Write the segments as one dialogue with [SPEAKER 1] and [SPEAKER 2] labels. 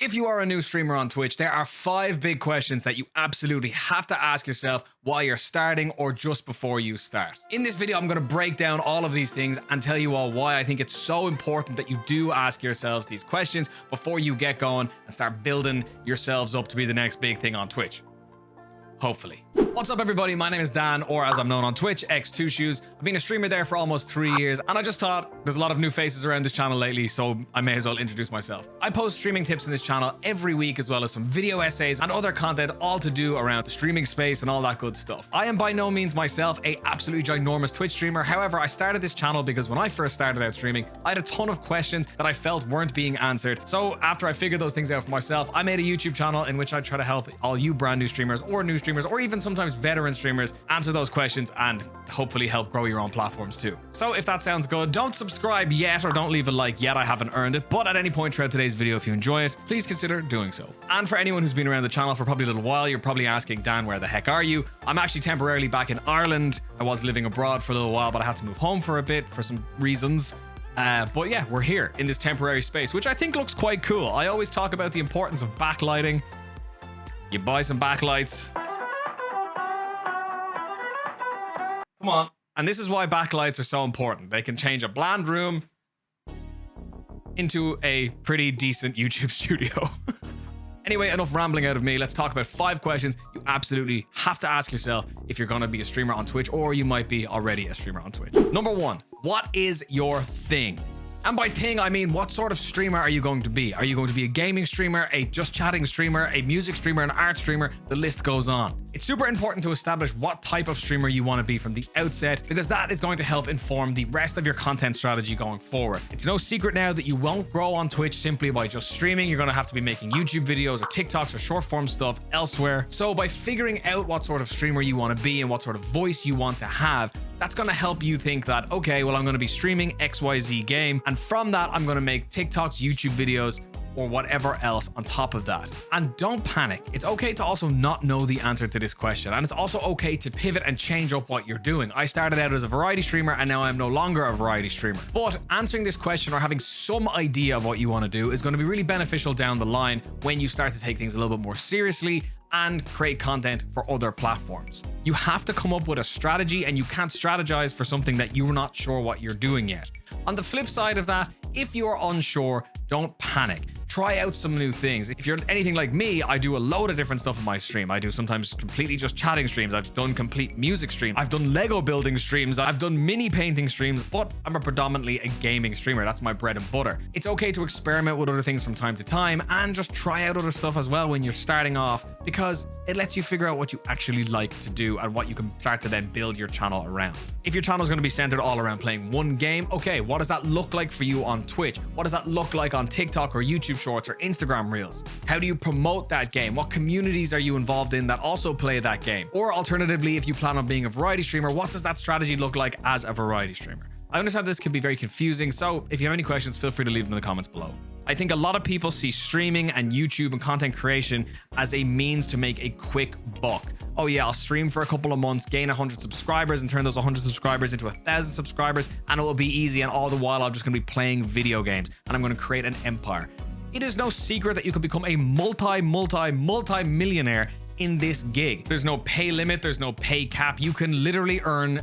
[SPEAKER 1] If you are a new streamer on Twitch, there are 5 big questions that you absolutely have to ask yourself while you're starting or just before you start. In this video, I'm going to break down all of these things and tell you all why I think it's so important that you do ask yourselves these questions before you get going and start building yourselves up to be the next big thing on Twitch. Hopefully. What's up, everybody? My name is Dan, or as I'm known on Twitch, X2Shoes. I've been a streamer there for almost 3 years, and I just thought there's a lot of new faces around this channel lately, so I may as well introduce myself. I post streaming tips in this channel every week, as well as some video essays and other content, all to do around the streaming space and all that good stuff. I am by no means myself a absolutely ginormous Twitch streamer. However, I started this channel because when I first started out streaming, I had a ton of questions that I felt weren't being answered. So after I figured those things out for myself, I made a YouTube channel in which I try to help all you brand new streamers or new streamers, or even sometimes veteran streamers, answer those questions and hopefully help grow your own platforms too. So if that sounds good, don't subscribe yet or don't leave a like yet. I haven't earned it, but at any point throughout today's video, if you enjoy it, please consider doing so. And for anyone who's been around the channel for probably a little while, you're probably asking, Dan, where the heck are you? I'm actually temporarily back in Ireland. I was living abroad for a little while, but I had to move home for a bit for some reasons. But yeah, we're here in this temporary space, which I think looks quite cool. I always talk about the importance of backlighting. You buy some backlights. Come on. And this is why backlights are so important. They can change a bland room into a pretty decent YouTube studio. Anyway, enough rambling out of me. Let's talk about 5 questions you absolutely have to ask yourself if you're going to be a streamer on Twitch, or you might be already a streamer on Twitch. Number 1, what is your thing? And by thing, I mean, what sort of streamer are you going to be? Are you going to be a gaming streamer, a just chatting streamer, a music streamer, an art streamer? The list goes on. It's super important to establish what type of streamer you want to be from the outset, because that is going to help inform the rest of your content strategy going forward. It's no secret now that you won't grow on Twitch simply by just streaming. You're going to have to be making YouTube videos or TikToks or short form stuff elsewhere. So by figuring out what sort of streamer you want to be and what sort of voice you want to have, that's going to help you think that, okay, well, I'm going to be streaming XYZ game, and from that, I'm going to make TikToks, YouTube videos, or whatever else on top of that. And don't panic. It's okay to also not know the answer to this question. And it's also okay to pivot and change up what you're doing. I started out as a variety streamer, and now I'm no longer a variety streamer. But answering this question or having some idea of what you want to do is going to be really beneficial down the line when you start to take things a little bit more seriously and create content for other platforms. You have to come up with a strategy, and you can't strategize for something that you're not sure what you're doing yet. On the flip side of that, if you are unsure, don't panic. Try out some new things. If you're anything like me, I do a load of different stuff in my stream. I do sometimes completely just chatting streams. I've done complete music streams. I've done Lego building streams. I've done mini painting streams, but I'm a predominantly a gaming streamer. That's my bread and butter. It's okay to experiment with other things from time to time and just try out other stuff as well when you're starting off, because it lets you figure out what you actually like to do and what you can start to then build your channel around. If your channel is going to be centered all around playing one game, okay, what does that look like for you on Twitch? What does that look like on TikTok or YouTube Shorts or Instagram Reels? How do you promote that game? What communities are you involved in that also play that game? Or alternatively, if you plan on being a variety streamer, what does that strategy look like as a variety streamer? I understand this can be very confusing, so if you have any questions, feel free to leave them in the comments below. I think a lot of people see streaming and YouTube and content creation as a means to make a quick buck. Oh yeah, I'll stream for a couple of months, gain 100 subscribers, and turn those 100 subscribers into 1,000 subscribers, and it will be easy, and all the while I'm just going to be playing video games, and I'm going to create an empire. It is no secret that you can become a multi-millionaire in this gig. There's no pay limit, there's no pay cap. You can literally earn,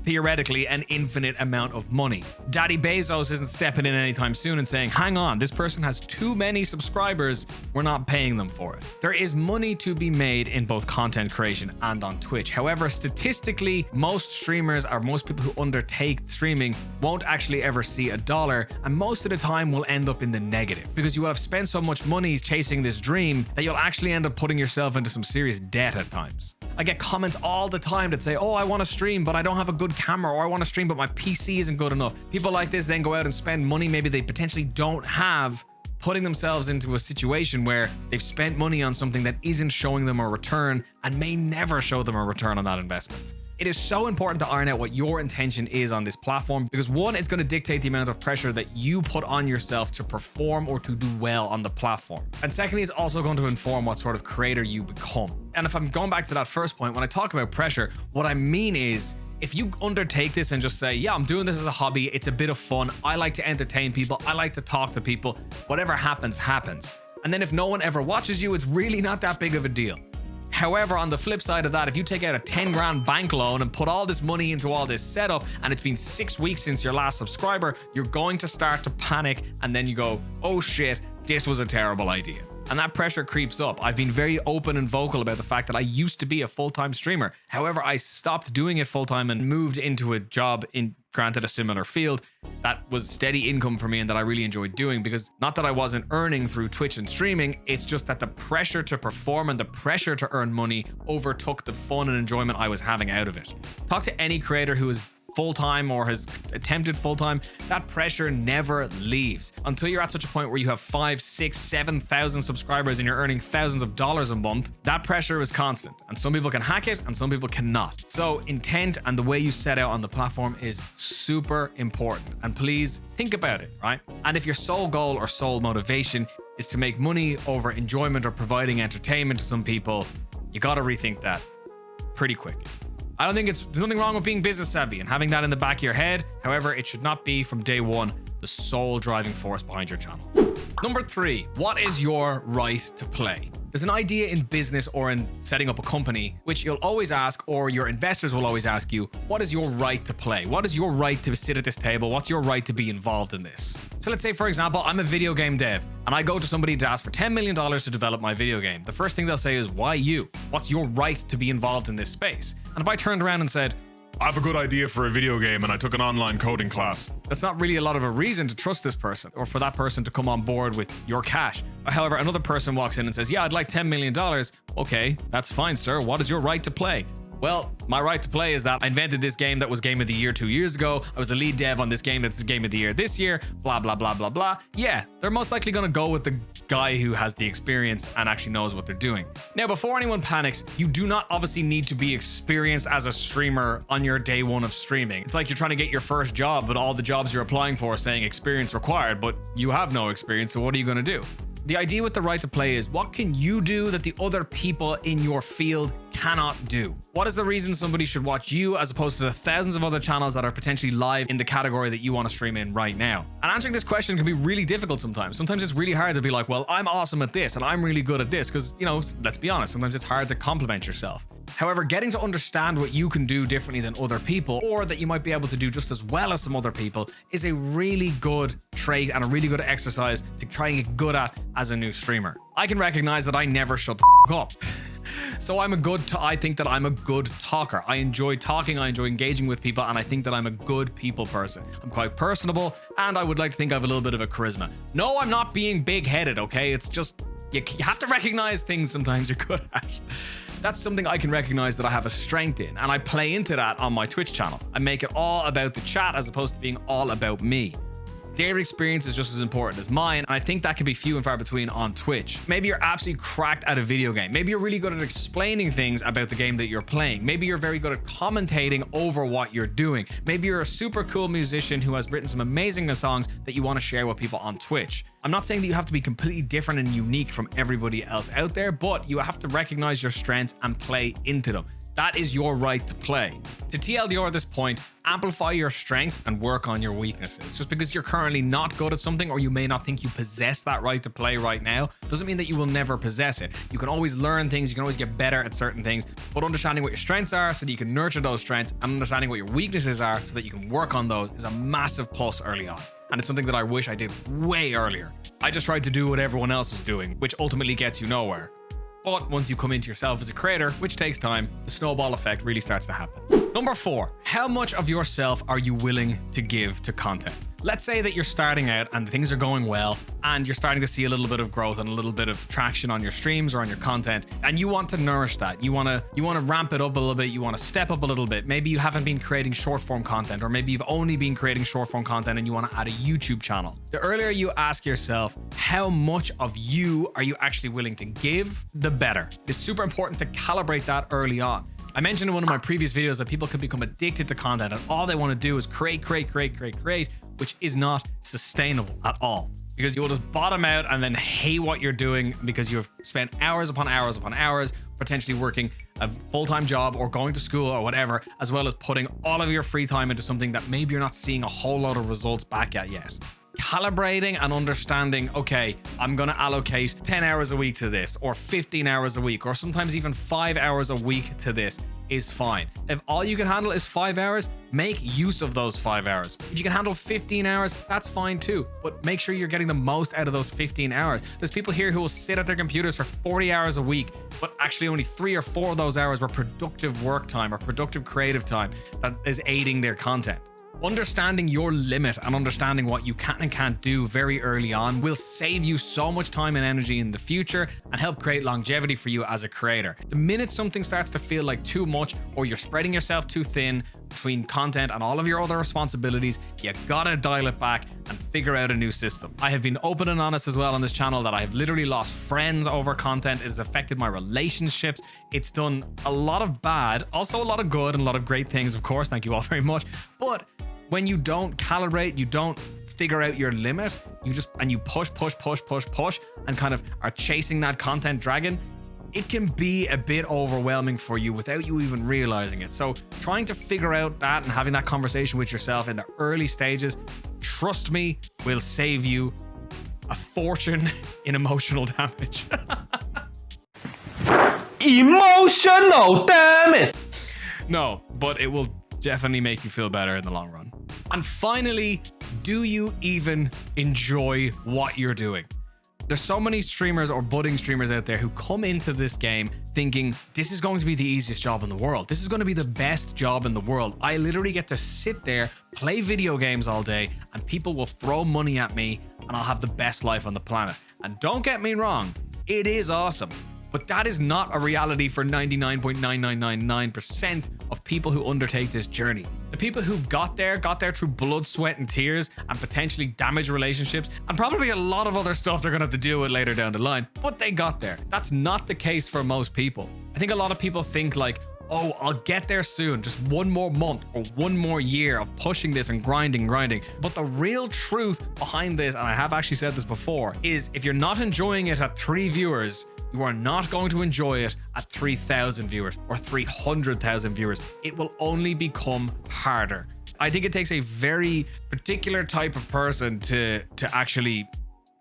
[SPEAKER 1] theoretically, an infinite amount of money. Daddy Bezos isn't stepping in anytime soon and saying, hang on, this person has too many subscribers, we're not paying them for it. There is money to be made in both content creation and on Twitch. However, statistically, most streamers or most people who undertake streaming won't actually ever see a dollar, and most of the time will end up in the negative, because you will have spent so much money chasing this dream that you'll actually end up putting yourself into some serious debt at times. I get comments all the time that say, oh, I want to stream, but I don't have a good camera, or I want to stream, but my PC isn't good enough. People like this then go out and spend money maybe they potentially don't have, putting themselves into a situation where they've spent money on something that isn't showing them a return and may never show them a return on that investment. It is so important to iron out what your intention is on this platform, because one, it's going to dictate the amount of pressure that you put on yourself to perform or to do well on the platform. And secondly, it's also going to inform what sort of creator you become. And if I'm going back to that first point, when I talk about pressure, what I mean is, if you undertake this and just say, yeah, I'm doing this as a hobby, it's a bit of fun, I like to entertain people, I like to talk to people, whatever happens, happens. And then if no one ever watches you, it's really not that big of a deal. However, on the flip side of that, if you take out a 10 grand bank loan and put all this money into all this setup and it's been 6 weeks since your last subscriber, you're going to start to panic and then you go, oh shit, this was a terrible idea. And that pressure creeps up. I've been very open and vocal about the fact that I used to be a full-time streamer. However, I stopped doing it full-time and moved into a job in, granted, a similar field that was steady income for me and that I really enjoyed doing, because not that I wasn't earning through Twitch and streaming, it's just that the pressure to perform and the pressure to earn money overtook the fun and enjoyment I was having out of it. Talk to any creator who is full-time or has attempted full-time, that pressure never leaves until you're at such a point where you have 5, 6, 7,000 subscribers and you're earning thousands of dollars a month. That pressure is constant, and some people can hack it and some people cannot. So intent and the way you set out on the platform is super important, and please think about it, right? And if your sole goal or sole motivation is to make money over enjoyment or providing entertainment to some people, you got to rethink that pretty quickly. I don't think there's nothing wrong with being business savvy and having that in the back of your head. However, it should not be from day one the sole driving force behind your channel. Number 3, what is your right to play? There's an idea in business or in setting up a company, which you'll always ask, or your investors will always ask you, what is your right to play? What is your right to sit at this table? What's your right to be involved in this? So let's say, for example, I'm a video game dev and I go to somebody to ask for $10 million to develop my video game. The first thing they'll say is, why you? What's your right to be involved in this space? And if I turned around and said, I have a good idea for a video game and I took an online coding class, that's not really a lot of a reason to trust this person or for that person to come on board with your cash. However, another person walks in and says, yeah, I'd like $10 million. Okay, that's fine, sir. What is your right to play? Well, my right to play is that I invented this game that was Game of the Year 2 years ago. I was the lead dev on this game that's the Game of the Year this year, blah, blah, blah, blah, blah. Yeah, they're most likely going to go with the guy who has the experience and actually knows what they're doing. Now, before anyone panics, you do not obviously need to be experienced as a streamer on your day one of streaming. It's like you're trying to get your first job, but all the jobs you're applying for are saying experience required, but you have no experience, so what are you going to do? The idea with the right to play is, what can you do that the other people in your field cannot do? What is the reason somebody should watch you as opposed to the thousands of other channels that are potentially live in the category that you want to stream in right now? And answering this question can be really difficult sometimes. Sometimes it's really hard to be like, well, I'm awesome at this and I'm really good at this, because, you know, let's be honest, sometimes it's hard to compliment yourself. However, getting to understand what you can do differently than other people, or that you might be able to do just as well as some other people, is a really good trait and a really good exercise to try and get good at as a new streamer. I can recognize that I never shut the f up. So I think that I'm a good talker. I enjoy talking, I enjoy engaging with people, and I think that I'm a good people person. I'm quite personable, and I would like to think I have a little bit of a charisma. No, I'm not being big-headed, okay? It's just, you have to recognize things sometimes you're good at. That's something I can recognize that I have a strength in, and I play into that on my Twitch channel. I make it all about the chat as opposed to being all about me. Their experience is just as important as mine, and I think that can be few and far between on Twitch. Maybe you're absolutely cracked at a video game. Maybe you're really good at explaining things about the game that you're playing. Maybe you're very good at commentating over what you're doing. Maybe you're a super cool musician who has written some amazing songs that you want to share with people on Twitch. I'm not saying that you have to be completely different and unique from everybody else out there, but you have to recognize your strengths and play into them. That is your right to play. To TLDR this point, amplify your strengths and work on your weaknesses. Just because you're currently not good at something, or you may not think you possess that right to play right now, doesn't mean that you will never possess it. You can always learn things, you can always get better at certain things, but understanding what your strengths are so that you can nurture those strengths, and understanding what your weaknesses are so that you can work on those, is a massive plus early on. And it's something that I wish I did way earlier. I just tried to do what everyone else was doing, which ultimately gets you nowhere. But once you come into yourself as a creator, which takes time, the snowball effect really starts to happen. Number 4, how much of yourself are you willing to give to content? Let's say that you're starting out and things are going well and you're starting to see a little bit of growth and a little bit of traction on your streams or on your content, and you want to nourish that. You want to ramp it up a little bit. You want to step up a little bit. Maybe you haven't been creating short form content, or maybe you've only been creating short form content and you want to add a YouTube channel. The earlier you ask yourself, how much of you are you actually willing to give, the better. It's super important to calibrate that early on. I mentioned in one of my previous videos that people can become addicted to content and all they want to do is create, which is not sustainable at all. Because you will just bottom out and then hate what you're doing because you have spent hours upon hours upon hours potentially working a full-time job or going to school or whatever, as well as putting all of your free time into something that maybe you're not seeing a whole lot of results back at yet. calibrating and understanding, okay, I'm going to allocate 10 hours a week to this, or 15 hours a week, or sometimes even 5 hours a week to this is fine. If all you can handle is 5 hours, make use of those 5 hours. If you can handle 15 hours, that's fine too, but make sure you're getting the most out of those 15 hours. There's people here who will sit at their computers for 40 hours a week, but actually only 3 or 4 of those hours were productive work time or productive creative time that is aiding their content. Understanding your limit and understanding what you can and can't do very early on will save you so much time and energy in the future and help create longevity for you as a creator. The minute something starts to feel like too much, or you're spreading yourself too thin between content and all of your other responsibilities, you gotta dial it back and figure out a new system. I have been open and honest as well on this channel that I have literally lost friends over content. It has affected my relationships. It's done a lot of bad, also a lot of good and a lot of great things, of course. Thank you all very much. But when you don't calibrate, you don't figure out your limit, you push and kind of are chasing that content dragon, it can be a bit overwhelming for you without you even realizing it. So trying to figure out that and having that conversation with yourself in the early stages, trust me, will save you a fortune in emotional damage.
[SPEAKER 2] Emotional damage!
[SPEAKER 1] No, but it will definitely make you feel better in the long run. And finally, do you even enjoy what you're doing? There's so many streamers or budding streamers out there who come into this game thinking this is going to be the easiest job in the world. This is going to be the best job in the world. I literally get to sit there, play video games all day, and people will throw money at me and I'll have the best life on the planet. And don't get me wrong, it is awesome. But that is not a reality for 99.9999% of people who undertake this journey. The people who got there through blood, sweat, and tears, and potentially damaged relationships, and probably a lot of other stuff they're gonna have to deal with later down the line, but they got there. That's not the case for most people. I think a lot of people think like, oh, I'll get there soon, just one more month or one more year of pushing this and grinding. But the real truth behind this, and I have actually said this before, is if you're not enjoying it at 3 viewers, you are not going to enjoy it at 3,000 viewers or 300,000 viewers. It will only become harder. I think it takes a very particular type of person to actually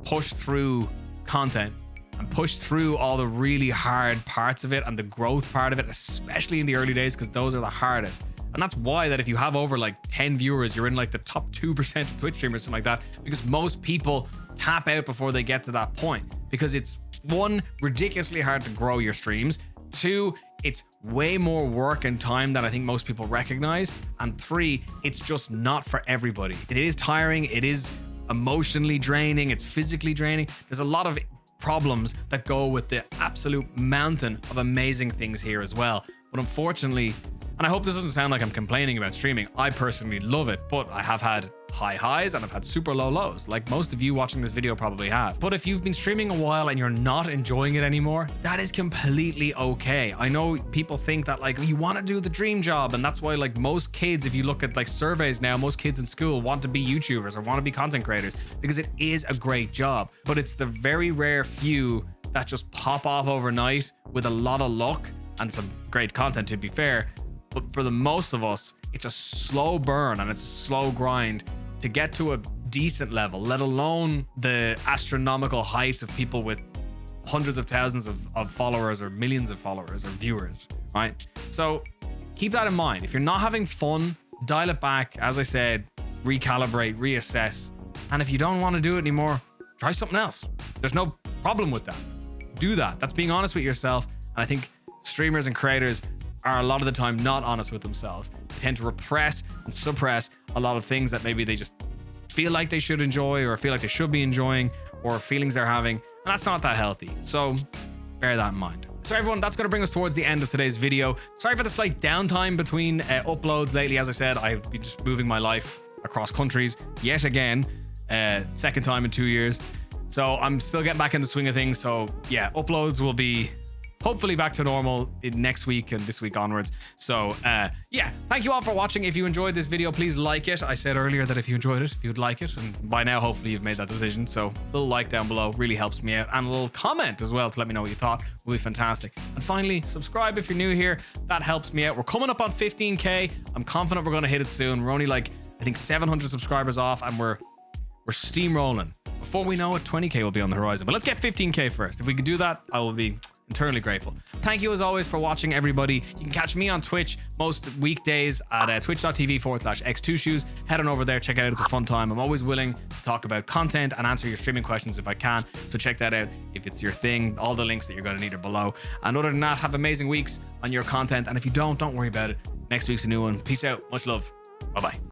[SPEAKER 1] push through content and push through all the really hard parts of it and the growth part of it, especially in the early days, because those are the hardest. And that's why that if you have over like 10 viewers, you're in like the top 2% of Twitch streamers, something like that, because most people tap out before they get to that point, because it's 1, ridiculously hard to grow your streams. 2, it's way more work and time than I think most people recognize. And 3, it's just not for everybody. It is tiring. It is emotionally draining. It's physically draining. There's a lot of problems that go with the absolute mountain of amazing things here as well. But unfortunately, and I hope this doesn't sound like I'm complaining about streaming, I personally love it, but I have had high highs and I've had super low lows, like most of you watching this video probably have. But if you've been streaming a while and you're not enjoying it anymore, that is completely okay. I know people think that like you want to do the dream job, and that's why like most kids, if you look at like surveys now, most kids in school want to be YouTubers or want to be content creators because it is a great job. But it's the very rare few that just pop off overnight with a lot of luck and some great content, to be fair. But for the most of us, it's a slow burn and it's a slow grind to get to a decent level, let alone the astronomical heights of people with hundreds of thousands of followers or millions of followers or viewers, right? So keep that in mind. If you're not having fun, dial it back. As I said, recalibrate, reassess. And if you don't want to do it anymore, try something else. There's no problem with that. Do that. That's being honest with yourself. And I think streamers and creators are a lot of the time not honest with themselves. They tend to repress and suppress a lot of things that maybe they just feel like they should enjoy or feel like they should be enjoying, or feelings they're having, and that's not that healthy. So bear that in mind. So everyone, that's going to bring us towards the end of today's video. Sorry for the slight downtime between uploads lately. As I said, I've been just moving my life across countries yet again, second time in 2 years. So I'm still getting back in the swing of things. So yeah, uploads will be hopefully back to normal in next week and this week onwards. So yeah, thank you all for watching. If you enjoyed this video, please like it. I said earlier that if you enjoyed it, if you'd like it, and by now hopefully you've made that decision. So a little like down below really helps me out, and a little comment as well to let me know what you thought will be fantastic. And finally, subscribe if you're new here. That helps me out. We're coming up on 15k. I'm confident we're going to hit it soon. We're only like, I think 700 subscribers off, and we're We're steamrolling. Before we know it, 20K will be on the horizon. But let's get 15K first. If we can do that, I will be eternally grateful. Thank you as always for watching, everybody. You can catch me on Twitch most weekdays at twitch.tv/x2shoes. Head on over there, check it out. It's a fun time. I'm always willing to talk about content and answer your streaming questions if I can. So check that out if it's your thing. All the links that you're going to need are below. And other than that, have amazing weeks on your content. And if you don't worry about it. Next week's a new one. Peace out. Much love. Bye-bye.